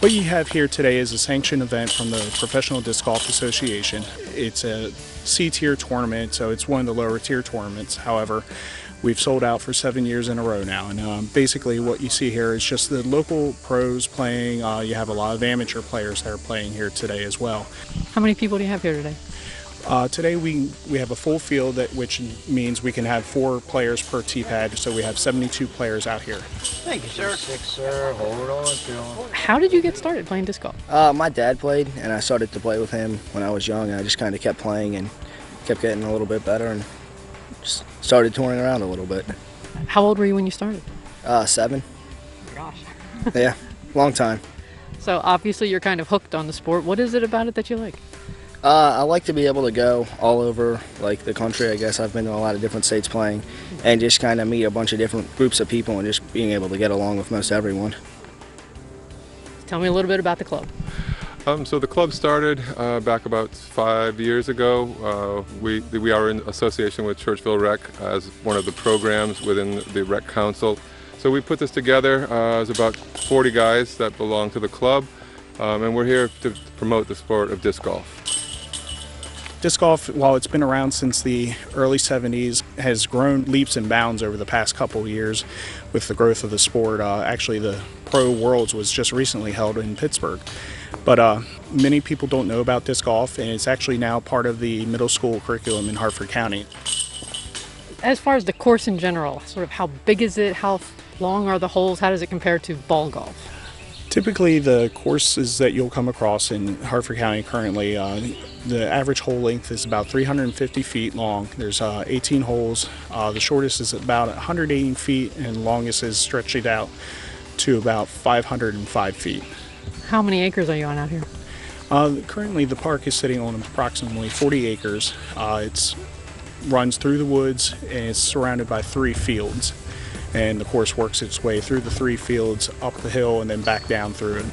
What you have here today is a sanctioned event from the Professional Disc Golf Association. It's a C-tier tournament, so it's one of the lower tier tournaments. However, we've sold out for 7 years in a row now, and basically what you see here is just the local pros playing. You have a lot of amateur players that are playing here today as well. How many people do you have here today? Today we have a full field, which means we can have 4 players per tee pad, so we have 72 players out here. Thank you, sir. 6, sir. Hold on to him. How did you get started playing disc golf? My dad played, and I started to play with him when I was young, and I just kind of kept playing and kept getting a little bit better and just started touring around a little bit. How old were you when you started? 7. Oh, gosh. Yeah, long time. So obviously you're kind of hooked on the sport. What is it about it that you like? I like to be able to go all over like the country. I guess I've been to a lot of different states playing and just kind of meet a bunch of different groups of people and just being able to get along with most everyone. Tell me a little bit about the club. So the club started back about 5 years ago. We are in association with Churchville Rec as one of the programs within the Rec Council. So we put this together as about 40 guys that belong to the club, and we're here to promote the sport of disc golf. Disc golf, while it's been around since the early 70s, has grown leaps and bounds over the past couple of years with the growth of the sport. Actually, the Pro Worlds was just recently held in Pittsburgh. But many people don't know about disc golf, and it's actually now part of the middle school curriculum in Hartford County. As far as the course in general, sort of how big is it? How long are the holes? How does it compare to ball golf? Typically, the courses that you'll come across in Hartford County currently, the average hole length is about 350 feet long. There's 18 holes. The shortest is about 180 feet, and longest is stretched out to about 505 feet. How many acres are you on out here? Currently, the park is sitting on approximately 40 acres. It runs through the woods, and it's surrounded by 3 fields. And the course works its way through the 3 fields, up the hill, and then back down through it.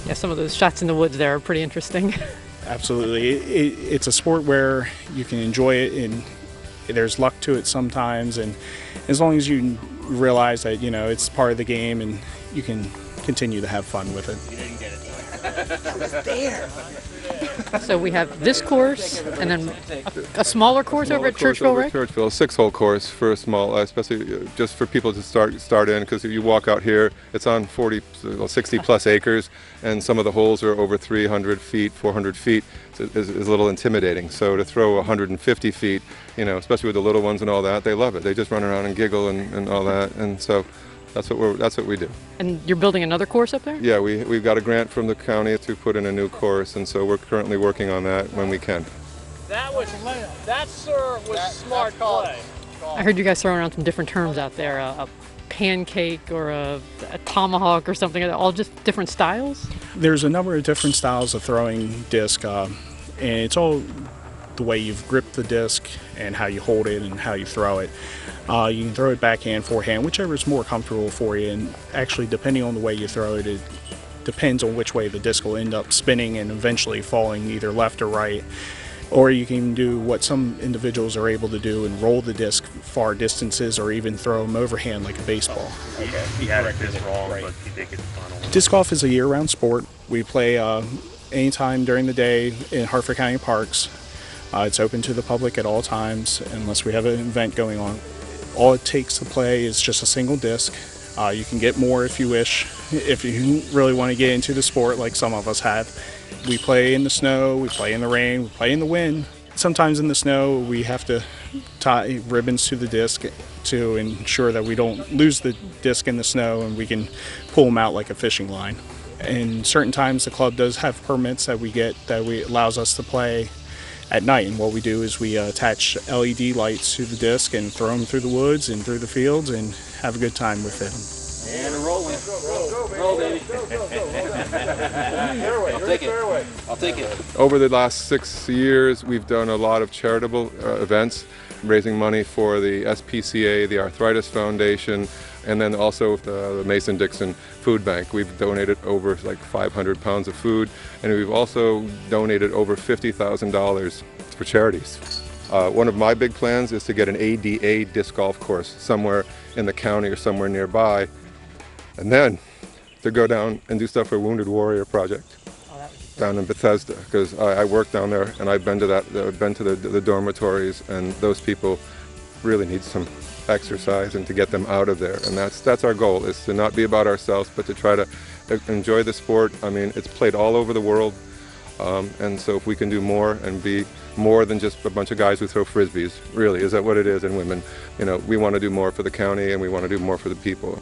Yeah, some of those shots in the woods there are pretty interesting. Absolutely. It's a sport where you can enjoy it, and there's luck to it sometimes. And as long as you realize that, you know, it's part of the game and you can continue to have fun with it. You didn't get it. I was there. So we have this course and then a smaller course over at Churchville, right? Churchville, 6-hole course for a small, especially just for people to start in, because if you walk out here, it's on 60 plus acres, and some of the holes are over 300 feet, 400 feet. So is a little intimidating. So to throw 150 feet, you know, especially with the little ones and all that, they love it. They just run around and giggle and all that, and so that's what we do. And you're building another course up there? Yeah, we've got a grant from the county to put in a new course, and so we're currently working on that when we can. That sir was smart play. I heard you guys throwing around some different terms out there, a pancake or a tomahawk or something, all just different styles? There's a number of different styles of throwing disc, and it's all the way you've gripped the disc and how you hold it and how you throw it. You can throw it backhand, forehand, whichever is more comfortable for you, and actually depending on the way you throw it, it depends on which way the disc will end up spinning and eventually falling either left or right. Or you can do what some individuals are able to do and roll the disc far distances, or even throw them overhand like a baseball. Okay, he had this wrong, but he did get the final. Disc golf is a year-round sport. We play anytime during the day in Hartford County parks. It's open to the public at all times unless we have an event going on. All it takes to play is just a single disc. You can get more if you wish, if you really want to get into the sport like some of us have. We play in the snow, we play in the rain, we play in the wind. Sometimes in the snow we have to tie ribbons to the disc to ensure that we don't lose the disc in the snow, and we can pull them out like a fishing line. And certain times the club does have permits that we get that allows us to play at night, and what we do is we attach LED lights to the disc and throw them through the woods and through the fields and have a good time with it. And rolling. Roll, baby. I'll take it. Over the last 6 years, we've done a lot of charitable events, raising money for the SPCA, the Arthritis Foundation, and then also the Mason-Dixon Food Bank. We've donated over like 500 pounds of food, and we've also donated over $50,000 for charities. One of my big plans is to get an ADA disc golf course somewhere in the county or somewhere nearby. And then to go down and do stuff for Wounded Warrior Project down in Bethesda, because I work down there and I've been to the dormitories, and those people really need some exercise and to get them out of there. And that's our goal, is to not be about ourselves, but to try to enjoy the sport. I mean, it's played all over the world, and so if we can do more and be more than just a bunch of guys who throw frisbees, really, is that what it is? And women, you know, we want to do more for the county and we want to do more for the people.